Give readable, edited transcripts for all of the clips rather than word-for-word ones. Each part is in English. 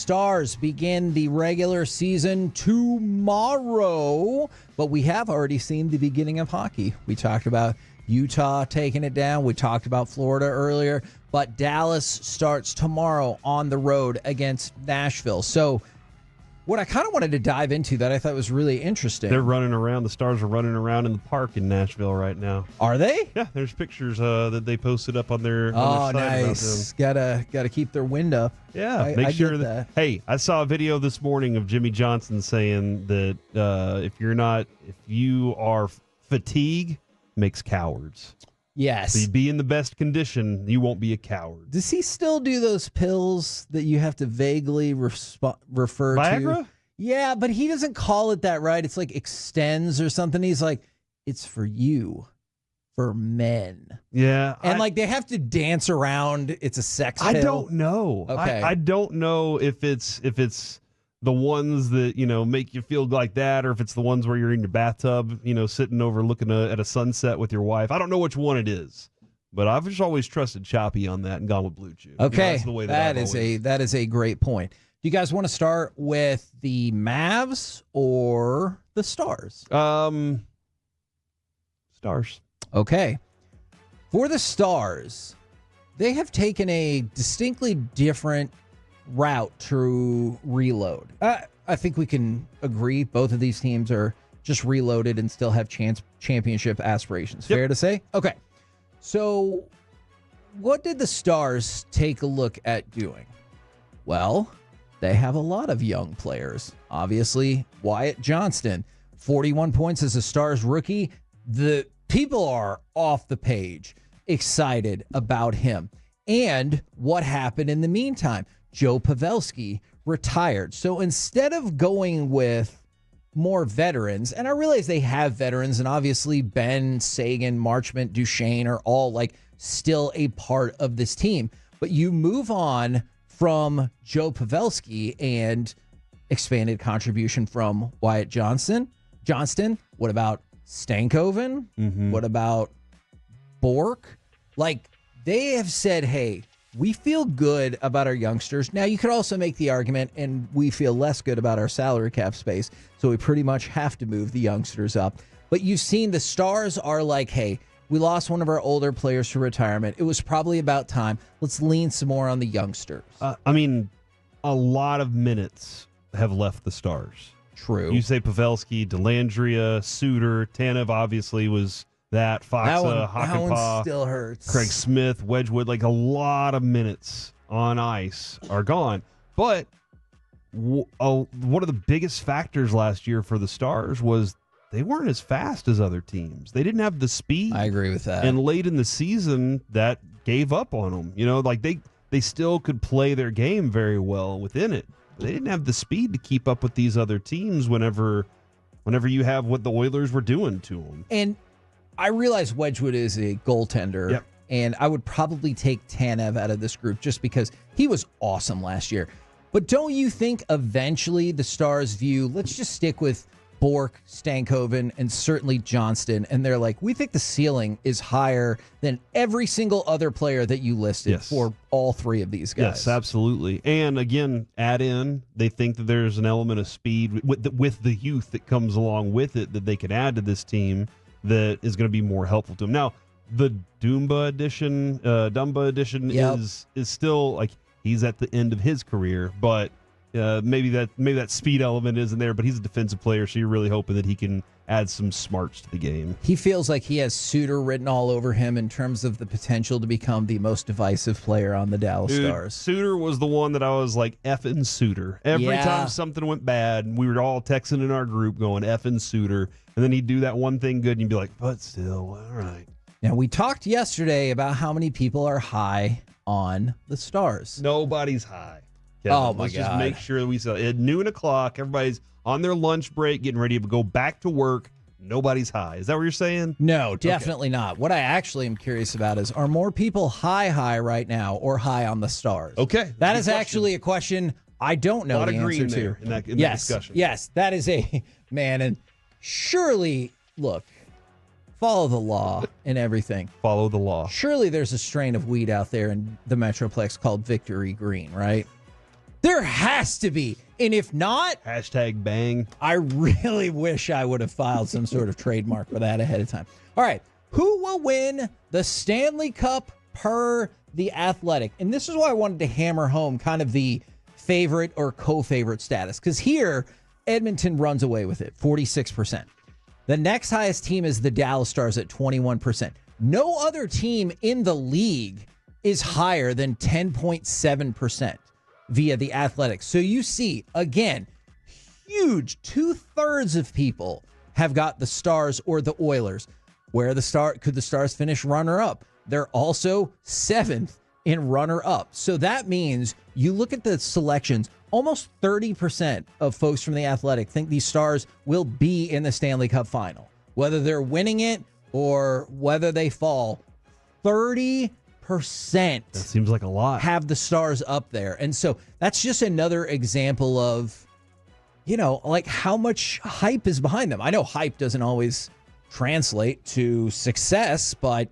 Stars begin the regular season tomorrow, but we have already seen the beginning of hockey. We talked about Utah taking it down. We talked about Florida earlier, but Dallas starts tomorrow on the road against Nashville. So what I kind of wanted to dive into that I thought was really interesting. They're running around. The Stars are running around in the park in Nashville right now. Are they? Yeah, there's pictures that they posted up on their Oh, site nice. Gotta keep their wind up. Yeah, make sure that. Hey, I saw a video this morning of Jimmy Johnson saying that if you are fatigue makes cowards. Yes. So you be in the best condition, you won't be a coward. Does he still do those pills that you have to vaguely refer Viagra? to? Yeah, but he doesn't call it that, right? It's like extends or something. He's like, it's for you, for men. Yeah. And they have to dance around. It's a sex pill. I don't know. Okay. I don't know if it's the ones that, make you feel like that, or if it's the ones where you're in your bathtub, sitting over looking at a sunset with your wife. I don't know which one it is, but I've just always trusted Choppy on that and gone with Blue Chew. Okay. That's the way that is a great point. Do you guys want to start with the Mavs or the Stars? Stars. Okay. For the Stars, they have taken a distinctly different route to reload. I think we can agree both of these teams are just reloaded and still have championship aspirations. Yep. Fair to say? Okay. So what did the Stars take a look at doing? Well, they have a lot of young players. Obviously, Wyatt Johnston, 41 points as a Stars rookie. The people are off the page excited about him. And what happened in the meantime? Joe Pavelski retired. So instead of going with more veterans, and I realize they have veterans, and obviously Ben, Sagan, Marchment, Duchesne are all still a part of this team, but you move on from Joe Pavelski and expanded contribution from Wyatt Johnston. What about Stankoven? Mm-hmm. What about Bork? They have said, hey, we feel good about our youngsters. Now, you could also make the argument, and we feel less good about our salary cap space, so we pretty much have to move the youngsters up. But you've seen the Stars are like, hey, we lost one of our older players to retirement. It was probably about time. Let's lean some more on the youngsters. A lot of minutes have left the Stars. True. You say Pavelski, Dellandrea, Suter, Tanev obviously was that. Foxa, that one Hakanpää, still hurts. Craig Smith, Wedgwood, a lot of minutes on ice are gone. But one of the biggest factors last year for the Stars was they weren't as fast as other teams. They didn't have the speed. I agree with that. And late in the season, that gave up on them. They still could play their game very well within it. They didn't have the speed to keep up with these other teams whenever you have what the Oilers were doing to them. And I realize Wedgwood is a goaltender, Yep. and I would probably take Tanev out of this group just because he was awesome last year. But don't you think eventually the Stars view, let's just stick with Bork, Stankoven, and certainly Johnston, and they're like, we think the ceiling is higher than every single other player that you listed for all three of these guys. Yes, absolutely. And again, add in, they think that there's an element of speed with the youth that comes along with it that they can add to this team that is going to be more helpful to them. Now, the Dumba edition is still he's at the end of his career, but maybe that speed element isn't there, but he's a defensive player, so you're really hoping that he can add some smarts to the game. He feels like he has Suter written all over him in terms of the potential to become the most divisive player on the Dallas Stars. Suter was the one that I was like, effing Suter. Every time something went bad, we were all texting in our group going, effing Suter. And then he'd do that one thing good, and you'd be like, but still, all right. Now, we talked yesterday about how many people are high on the Stars. Nobody's high. Kevin. Oh, my Let's God. just make sure we saw at noon o'clock, everybody's on their lunch break, getting ready to go back to work. Nobody's high. Is that what you're saying? No, definitely not. What I actually am curious about is, are more people high right now or high on the Stars? Okay. That is actually a question I don't know the answer to. In that discussion. Yes, that is man, and surely, look, follow the law and everything. Follow the law. Surely there's a strain of weed out there in the Metroplex called Victory Green, right? There has to be. And if not, Hashtag bang. I really wish I would have filed some sort of trademark for that ahead of time. All right. Who will win the Stanley Cup per The Athletic? And this is why I wanted to hammer home kind of the favorite or co-favorite status. Because here, Edmonton runs away with it, 46%. The next highest team is the Dallas Stars at 21%. No other team in the league is higher than 10.7% via The Athletic. So you see, again, huge 2/3 of people have got the Stars or the Oilers. Where could the Stars finish runner-up? They're also 7th in runner-up. So that means you look at the selections, almost 30% of folks from The Athletic think these Stars will be in the Stanley Cup final. Whether they're winning it or whether they fall, 30% That seems like a lot. have the Stars up there. And so that's just another example of, like how much hype is behind them. I know hype doesn't always translate to success, but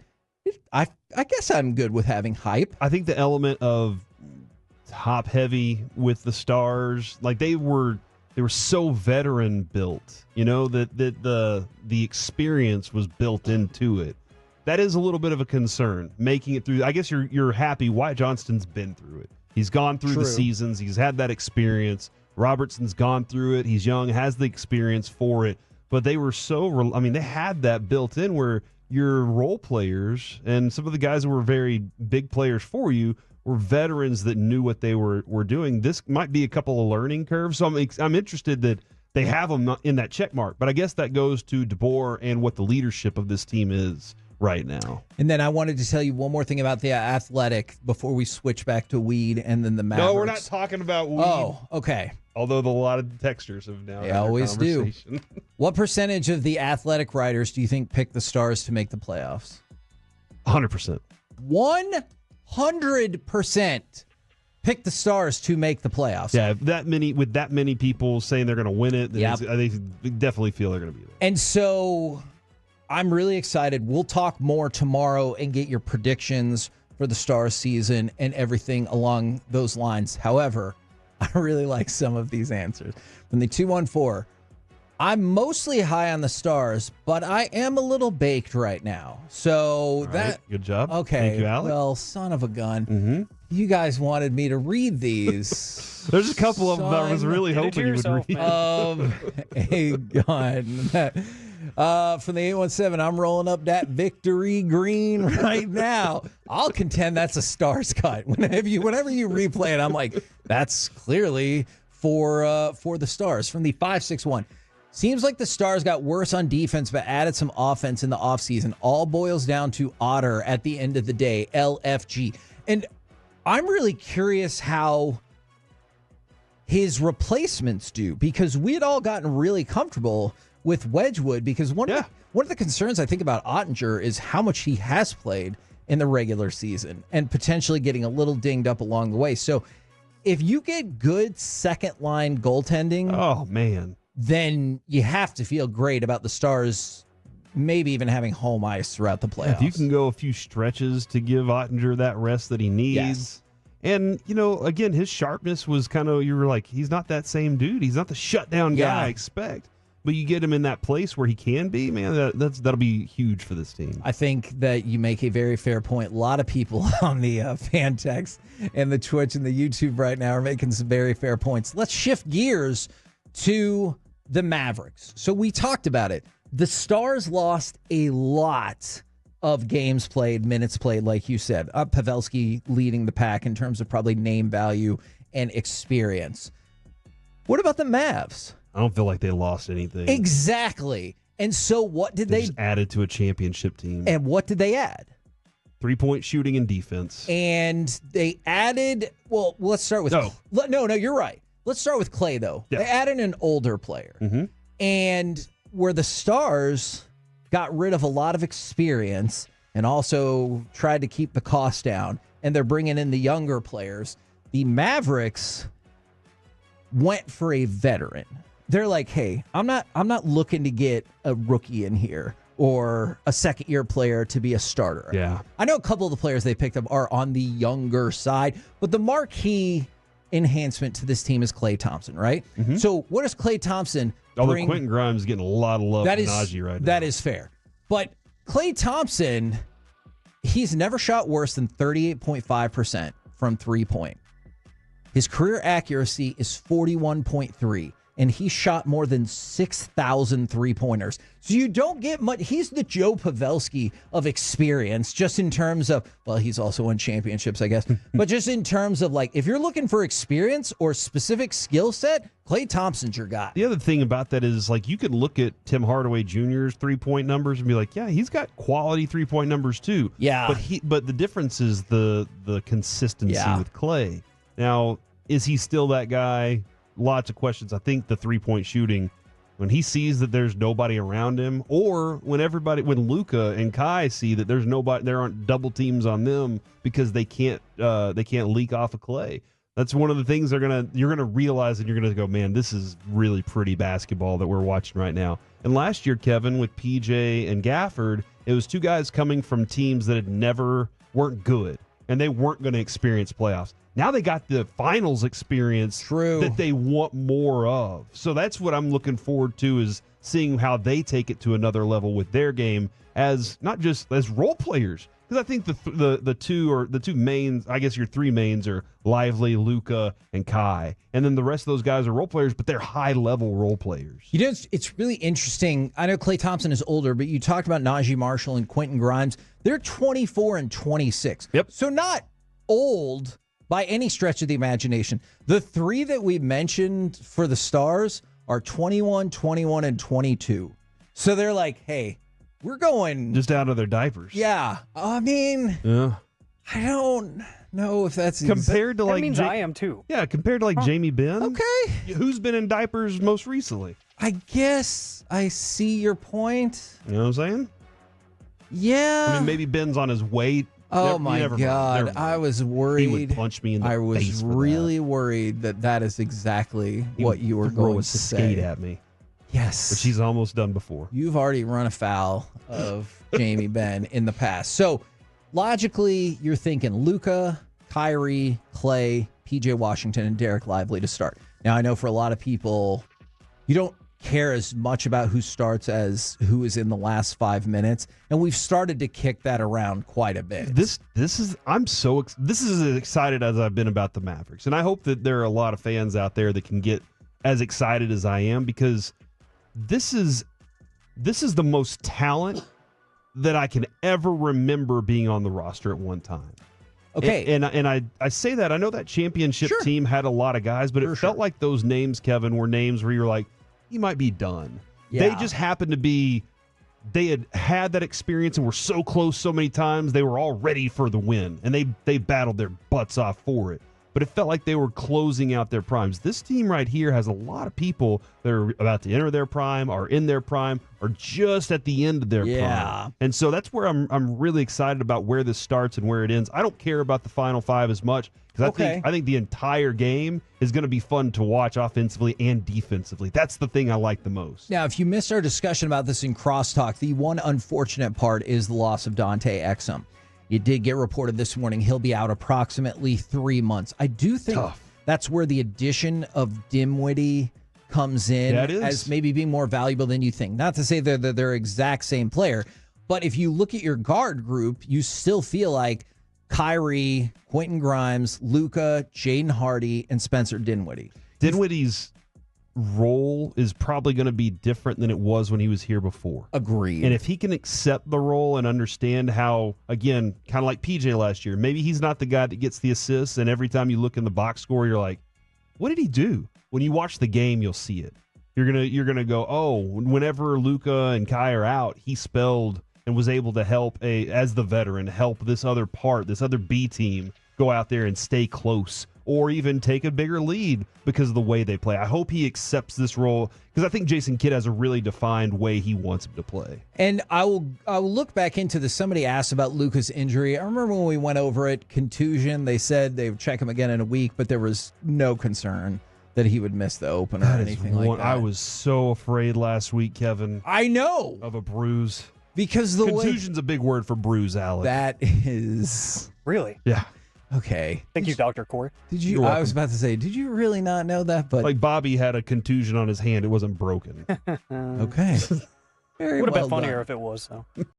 I guess I'm good with having hype. I think the element of top heavy with the Stars, like they were so veteran built, that the experience was built into it. That is a little bit of a concern, making it through. I guess you're happy Wyatt Johnston's been through it. He's gone through the seasons. He's had that experience. Robertson's gone through it. He's young, has the experience for it. But they were they had that built in where your role players and some of the guys who were very big players for you were veterans that knew what they were doing. This might be a couple of learning curves. So I'm interested that they have them in that check mark. But I guess that goes to DeBoer and what the leadership of this team is right now. And then I wanted to tell you one more thing about the Athletic before we switch back to weed and then the Mavericks. No, we're not talking about weed. Oh, okay. Although a lot of texters have now. They always do. What percentage of the Athletic writers do you think pick the Stars to make the playoffs? 100%. 100% pick the Stars to make the playoffs. Yeah, with that many people saying they're going to win it, Yep. they definitely feel they're going to be there. And so I'm really excited. We'll talk more tomorrow and get your predictions for the Stars season and everything along those lines. However, I really like some of these answers. From the 214, I'm mostly high on the Stars, but I am a little baked right now. So Good job. Okay. Thank you, Alec. Well, son of a gun. Mm-hmm. You guys wanted me to read these. There's a couple of them that I was really hoping you would read. Of a gun. From the 817, I'm rolling up that victory green right now. I'll contend that's a Stars cut. Whenever you replay it, I'm like, that's clearly for the Stars. From the 561, seems like the Stars got worse on defense but added some offense in the offseason. All boils down to Otter at the end of the day, LFG. And I'm really curious how his replacements do, because we had all gotten really comfortable with Wedgwood, because one of the concerns I think about Ottinger is how much he has played in the regular season and potentially getting a little dinged up along the way. So if you get good second line goaltending, oh man, then you have to feel great about the Stars maybe even having home ice throughout the playoffs. If you can go a few stretches to give Ottinger that rest that he needs. Yes. And, again, his sharpness was kind of, you were like, he's not that same dude. He's not the shutdown guy I expect. But you get him in that place where he can be, man, that'll be huge for this team. I think that you make a very fair point. A lot of people on the fan text and the Twitch and the YouTube right now are making some very fair points. Let's shift gears to the Mavericks. So we talked about it. The Stars lost a lot of games played, minutes played, like you said. Pavelski leading the pack in terms of probably name value and experience. What about the Mavs? I don't feel like they lost anything. Exactly. And so what did they just added to a championship team? And what did they add? 3-point shooting and defense. And they added, well, let's start with No, you're right. Let's start with Clay, though. Yeah. They added an older player. Mm-hmm. And where the Stars got rid of a lot of experience and also tried to keep the cost down, and they're bringing in the younger players, the Mavericks went for a veteran. They're like, hey, I'm not looking to get a rookie in here or a second-year player to be a starter. Yeah. I know a couple of the players they picked up are on the younger side, but the marquee enhancement to this team is Klay Thompson, right? So what does Klay Thompson Although bring? Quentin Grimes is getting a lot of love That from is Najee right now. that is fair. But Klay Thompson, he's never shot worse than 38.5% from 3-point. His career accuracy is 41.3, and he shot more than 6,000 3-pointers. So you don't get much. He's the Joe Pavelski of experience, just in terms of, well, he's also won championships, I guess. But just in terms of, like, if you're looking for experience or specific skill set, Klay Thompson's your guy. The other thing about that is, like, you could look at Tim Hardaway Jr.'s 3-point numbers and be like, yeah, he's got quality 3-point numbers too. Yeah. But the difference is the consistency with Klay. Now, is he still that guy? Lots of questions. I think the 3-point shooting, when he sees that there's nobody around him, or when Luka and Kai see that there's nobody, there aren't double teams on them because they can't leak off of Klay. That's one of the things you're gonna realize, and you're gonna go, man, this is really pretty basketball that we're watching right now. And last year, Kevin, with PJ and Gafford, it was two guys coming from teams that weren't good, and they weren't going to experience playoffs. Now they got the finals experience that they want more of. So that's what I'm looking forward to, is seeing how they take it to another level with their game as not just as role players. Because I think the two mains, I guess your three mains are Lively, Luka, and Kai. And then the rest of those guys are role players, but they're high-level role players. You know, it's really interesting. I know Klay Thompson is older, but you talked about Najee Marshall and Quentin Grimes. They're 24 and 26. Yep. So not old by any stretch of the imagination. The three that we mentioned for the Stars are 21, 21, and 22. So they're like, hey, we're going just out of their diapers. Yeah. I mean, I don't know if that's compared to, like, that means I am too. Yeah, compared to, like, Jamie Benn. Okay. Who's been in diapers most recently? I guess I see your point. You know what I'm saying? Yeah. I mean, maybe Ben's on his way. Oh, my God. I was worried. He would punch me in the face. I was really worried that is exactly what you were going to say. Skate at me. Yes. Which he's almost done before. You've already run afoul of Jamie Benn in the past. So, logically, you're thinking Luka, Kyrie, Klay, PJ Washington, and Derek Lively to start. Now, I know for a lot of people, you don't care as much about who starts as who is in the last 5 minutes, and we've started to kick that around quite a bit. This is as excited as I've been about the Mavericks, and I hope that there are a lot of fans out there that can get as excited as I am, because this is the most talent that I can ever remember being on the roster at one time. Okay. And I say that, I know that championship team had a lot of guys, but it felt like those names, Kevin, were names where you're like, he might be done. Yeah. They just happened to be, they had that experience and were so close so many times, they were all ready for the win, and they battled their butts off for it. But it felt like they were closing out their primes. This team right here has a lot of people that are about to enter their prime, are in their prime, or just at the end of their prime. And so that's where I'm really excited about where this starts and where it ends. I don't care about the Final Five as much, because I think the entire game is going to be fun to watch offensively and defensively. That's the thing I like the most. Now, if you missed our discussion about this in Crosstalk, the one unfortunate part is the loss of Dante Exum. It did get reported this morning he'll be out approximately 3 months. I do think that's where the addition of Dinwiddie comes in as maybe being more valuable than you think. Not to say they're exact same player, but if you look at your guard group, you still feel like Kyrie, Quentin Grimes, Luka, Jaden Hardy, and Spencer Dinwiddie. Dinwiddie's role is probably going to be different than it was when he was here before. Agreed. And if he can accept the role and understand how, again, kind of like PJ last year, maybe he's not the guy that gets the assists, and every time you look in the box score, you're like, what did he do? When you watch the game, you'll see it. You're gonna go, oh, whenever Luka and Kai are out, he spelled and was able to help as the veteran, help this other B team go out there and stay close, or even take a bigger lead because of the way they play. I hope he accepts this role, because I think Jason Kidd has a really defined way he wants him to play. And I will look back into this. Somebody asked about Luka's injury. I remember when we went over it, contusion, they said they would check him again in a week, but there was no concern that he would miss the opener or anything like that. I was so afraid last week, Kevin. I know. Of a bruise. Because contusion's a big word for bruise, Alex. That is... Really? Yeah. Okay. Thank you, Dr. Cory. Did You're you? I welcome. was about to say, did you really not know that? But Like Bobby had a contusion on his hand; it wasn't broken. okay. Very Would have well been funnier done. if it was, so.